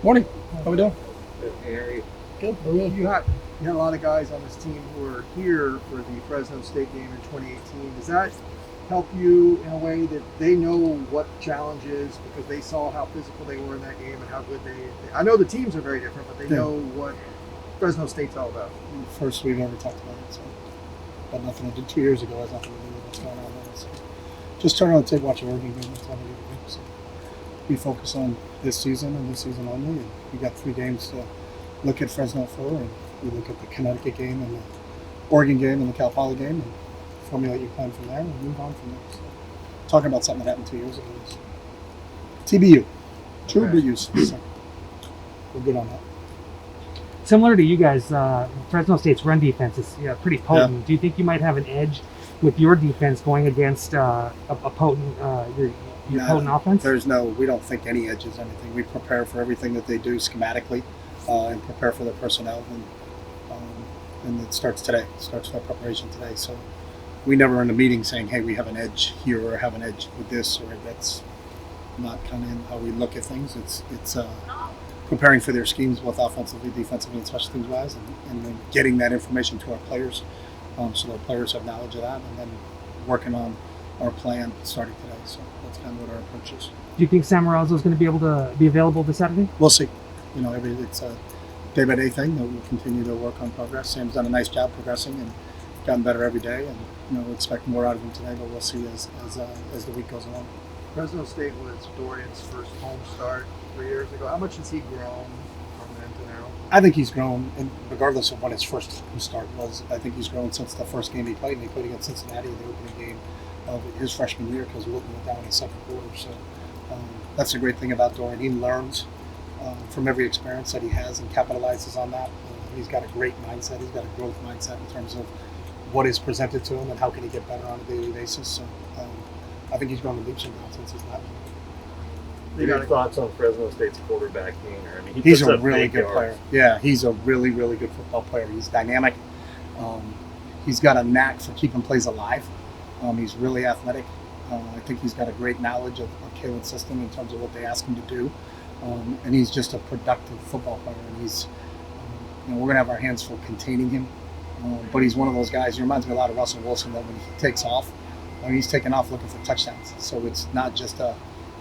morning. Morning. How we doing? Good, Harry. Good. You had a lot of guys on this team who are here for the Fresno State game in 2018. Does that help you in a way that they know what the challenge is because they saw how physical they were in that game and how good they I know the teams are very different, but they know what Fresno State's all about. First we've ever talked about it, so but nothing I did 2 years ago has nothing to do with what's going on now. So just turn on the tape, watch a Oregon game, that's all we do. So we focus on this season and this season only, and we got 3 games to look at Fresno for, and we look at the Connecticut game and the Oregon game and the Cal Poly game and formulate your plan from there and move on from there. So talking about something that happened 2 years ago is TBU. True but useless. So we're good on that. Similar to you guys, Fresno State's run defense is pretty potent. Yeah. Do you think you might have an edge with your defense going against a potent your potent offense? We don't think any edge is anything. We prepare for everything that they do schematically and prepare for their personnel. And it starts today. It starts our preparation today. So we never in a meeting saying, hey, we have an edge here or have an edge with this, or that's not kind of how we look at things. It's preparing for their schemes, both offensively, defensively, and special teams wise, and then getting that information to our players so our players have knowledge of that, and then working on our plan starting today. So that's kind of what our approach is. Do you think Sam Morozzo is going to be able to be available this Saturday? We'll see. It's a day-by-day thing that we'll continue to work on progress. Sam's done a nice job progressing and gotten better every day, and we expect more out of him today, but we'll see as the week goes along. Fresno State was Dorian's first home start 3 years ago. How much has he grown from then to now? I think he's grown, and regardless of when his first home start was, I think he's grown since the first game he played, and he played against Cincinnati in the opening game of his freshman year because Wilton went down in the second quarter. So that's the great thing about Dorian. He learns from every experience that he has and capitalizes on that. He's got a great mindset. He's got a growth mindset in terms of what is presented to him and how can he get better on a daily basis. So I think he's grown in leaps and bounds since he's left. Your thoughts on Fresno State's quarterbacking? He's a really good player. Yeah, he's a really, really good football player. He's dynamic. He's got a knack for keeping plays alive. He's really athletic. I think he's got a great knowledge of Kalen's system in terms of what they ask him to do. And he's just a productive football player. And he's, we're going to have our hands full containing him. But he's one of those guys. He reminds me a lot of Russell Wilson that when he takes off, he's taking off looking for touchdowns. So it's not just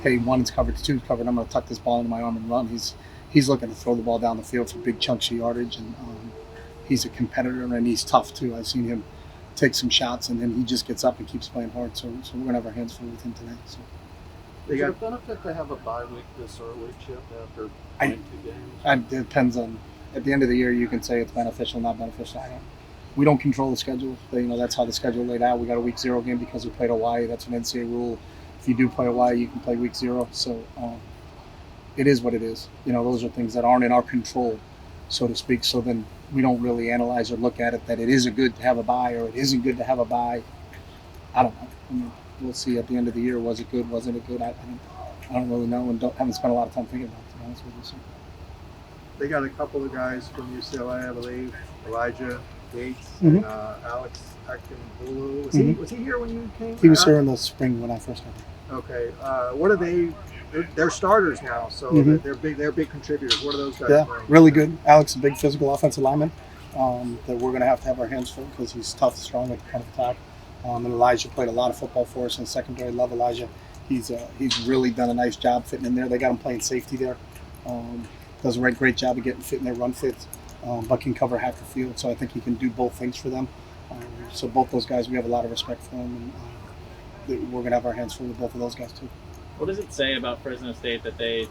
hey, 1 is covered, 2 is covered, I'm going to tuck this ball into my arm and run. He's looking to throw the ball down the field for big chunks of yardage, and he's a competitor, and he's tough too. I've seen him take some shots, and then he just gets up and keeps playing hard. So we're going to have our hands full with him tonight. So. Is it a benefit to have a bye week this early, Chip, after playing 2 games? It depends on, at the end of the year, you can say it's beneficial, not beneficial. We don't control the schedule. That's how the schedule laid out. We got a week 0 game because we played Hawaii. That's an NCAA rule. If you do play Hawaii, you can play week 0. So it is what it is. Those are things that aren't in our control, so to speak. So then we don't really analyze or look at it that it isn't good to have a bye or it isn't good to have a bye. I don't know. We'll see at the end of the year. Was it good? Wasn't it good? I don't really know and haven't spent a lot of time thinking about it, to be honest with you. So. They got a couple of guys from UCLA, I believe. Elijah Gates and Alex Akinbulu. Was he here when you came? He was here in the spring when I first got here. Okay. What are they? They're starters now, so they're big. They're big contributors. What are those guys? Yeah, bring? really good. Alex, a big physical offensive lineman that we're going to have our hands full because he's tough, strong at the front of attack. And Elijah played a lot of football for us in secondary. Love Elijah. He's really done a nice job fitting in there. They got him playing safety there. Does a great job of getting fit in their run fits, but can cover half the field. So I think he can do both things for them. So both those guys, we have a lot of respect for them, and we're going to have our hands full with both of those guys too. What does it say about Fresno State that they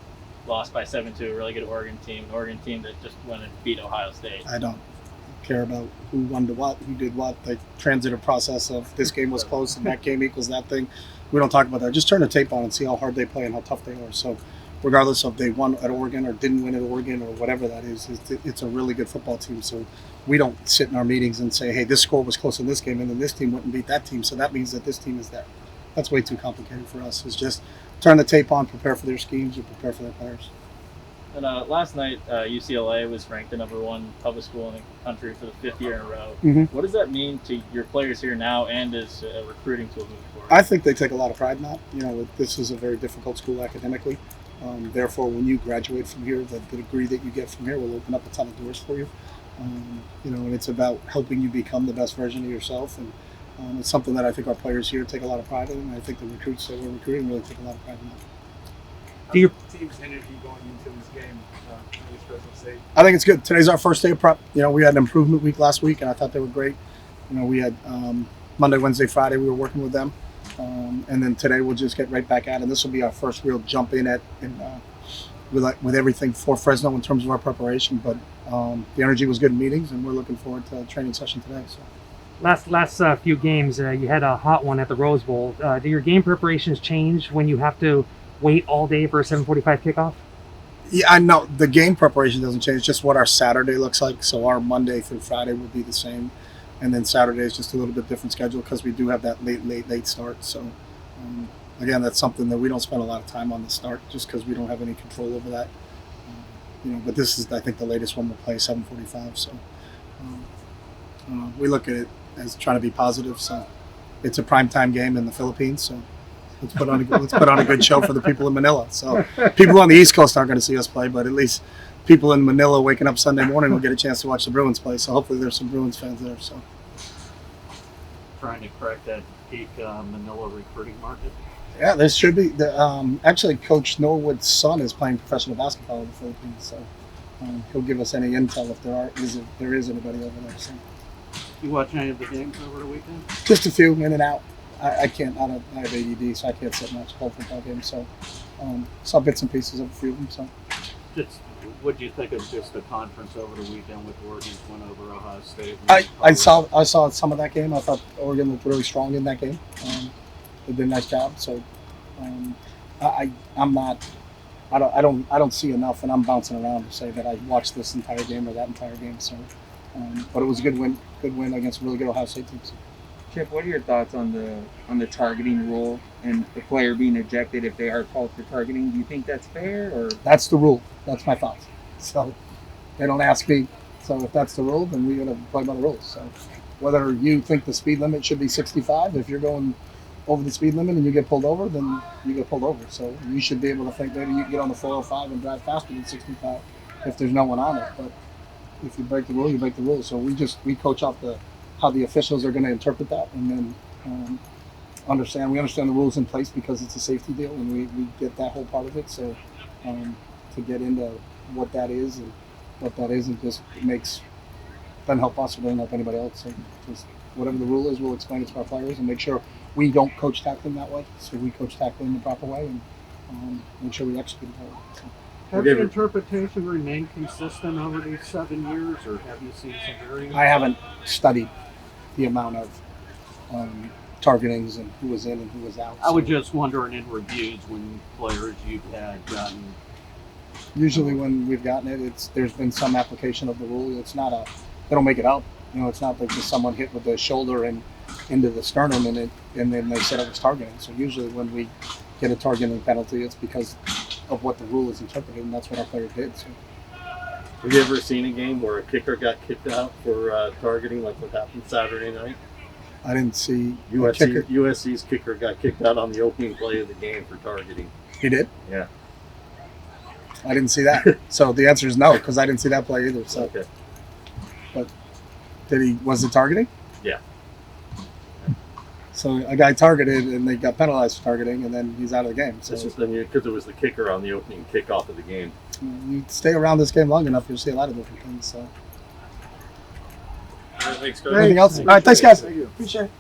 lost by 7 to a really good Oregon team, an Oregon team that just went and beat Ohio State? I don't care about who won to what, who did what. The transitive process of this game was close and that game equals that thing. We don't talk about that. Just turn the tape on and see how hard they play and how tough they are. So regardless of they won at Oregon or didn't win at Oregon or whatever that is, it's a really good football team. So we don't sit in our meetings and say, hey, this score was close in this game and then this team went and beat that team, so that means that this team is there. That's way too complicated for us. It's just turn the tape on, prepare for their schemes, and prepare for their players. And last night, UCLA was ranked the #1 public school in the country for the 5th year in a row. Mm-hmm. What does that mean to your players here now and as a recruiting tool moving forward? I think they take a lot of pride in that. This is a very difficult school academically. Therefore, when you graduate from here, the degree that you get from here will open up a ton of doors for you. And it's about helping you become the best version of yourself. And it's something that I think our players here take a lot of pride in. And I think the recruits that we're recruiting really take a lot of pride in that. Do you, Team's energy going into this game against Fresno State? I think it's good. Today's our first day of prep. We had an improvement week last week, and I thought they were great. We had Monday, Wednesday, Friday. We were working with them, and then today we'll just get right back at it. And this will be our first real jump in with everything for Fresno in terms of our preparation. But the energy was good in meetings, and we're looking forward to a training session today. So. last few games, you had a hot one at the Rose Bowl. Do your game preparations change when you have to wait all day for a 7:45 kickoff? Yeah, I know the game preparation doesn't change. It's just what our Saturday looks like. So our Monday through Friday will be the same, and then Saturday is just a little bit different schedule because we do have that late start. So again, that's something that we don't spend a lot of time on the start just because we don't have any control over that. But this is, I think, the latest one we'll play 7:45. So we look at it as trying to be positive. So it's a primetime game in the Philippines. So. Let's put on a good show for the people in Manila. So people on the East Coast aren't going to see us play, but at least people in Manila waking up Sunday morning will get a chance to watch the Bruins play. So hopefully there's some Bruins fans there. So Trying to crack that peak Manila recruiting market. yeah, this should be. Actually, Coach Norwood's son is playing professional basketball in the Philippines, so he'll give us any intel if there is anybody over there. So You watch any of the games over the weekend? just a few in and out. I can't. I have ADD, so I can't sit and watch the whole football game. So saw bits and pieces of a few of them. So Just what do you think of just the conference over the weekend with Oregon's win over Ohio State? I saw some of that game. I thought Oregon looked really strong in that game. They did a nice job. So I'm not. I don't see enough, and I'm bouncing around to say that I watched this entire game or that entire game. So, but it was a good win against a really good Ohio State team. So. Chip, what are your thoughts on the targeting rule and the player being ejected if they are called for targeting? Do you think that's fair, or That's the rule. That's my thoughts. So they don't ask me. So if that's the rule, then we're going to play by the rules. So whether you think the speed limit should be 65, if you're going over the speed limit and you get pulled over, then you get pulled over. So you should be able to think maybe you can get on the 405 and drive faster than 65 if there's no one on it. But if you break the rule, you break the rule. So we coach off how the officials are going to interpret that, and then we understand the rules in place because it's a safety deal, and we get that whole part of it. So to get into what that is and what that isn't just doesn't help us or doesn't help anybody else. So just whatever the rule is, we'll explain it to our players and make sure we don't coach tackling that way. So we coach tackling the proper way and make sure we execute it that way. So. Has the interpretation remained consistent over these 7 years, or have you seen some variance? I haven't studied the amount of targetings and who was in and who was out. I was just wondering in reviews when players you've had gotten. Usually when we've gotten it, there's been some application of the rule. It's not they don't make it up. It's not like just someone hit with the shoulder and into the sternum and then they said it was targeting. So usually when we get a targeting penalty, it's because of what the rule is interpreted, and that's what our player did. So. Have you ever seen a game where a kicker got kicked out for targeting, like what happened Saturday night? I didn't see USC's kicker got kicked out on the opening play of the game for targeting. He did? Yeah. I didn't see that. So the answer is no, because I didn't see that play either. So. Okay. But was it targeting? Yeah. So a guy targeted and they got penalized for targeting, and then he's out of the game. So it's just because it was the kicker on the opening kickoff of the game. You stay around this game long enough, you'll see a lot of different things. So. Thanks, guys. Anything else? All right, thanks, guys. Appreciate it.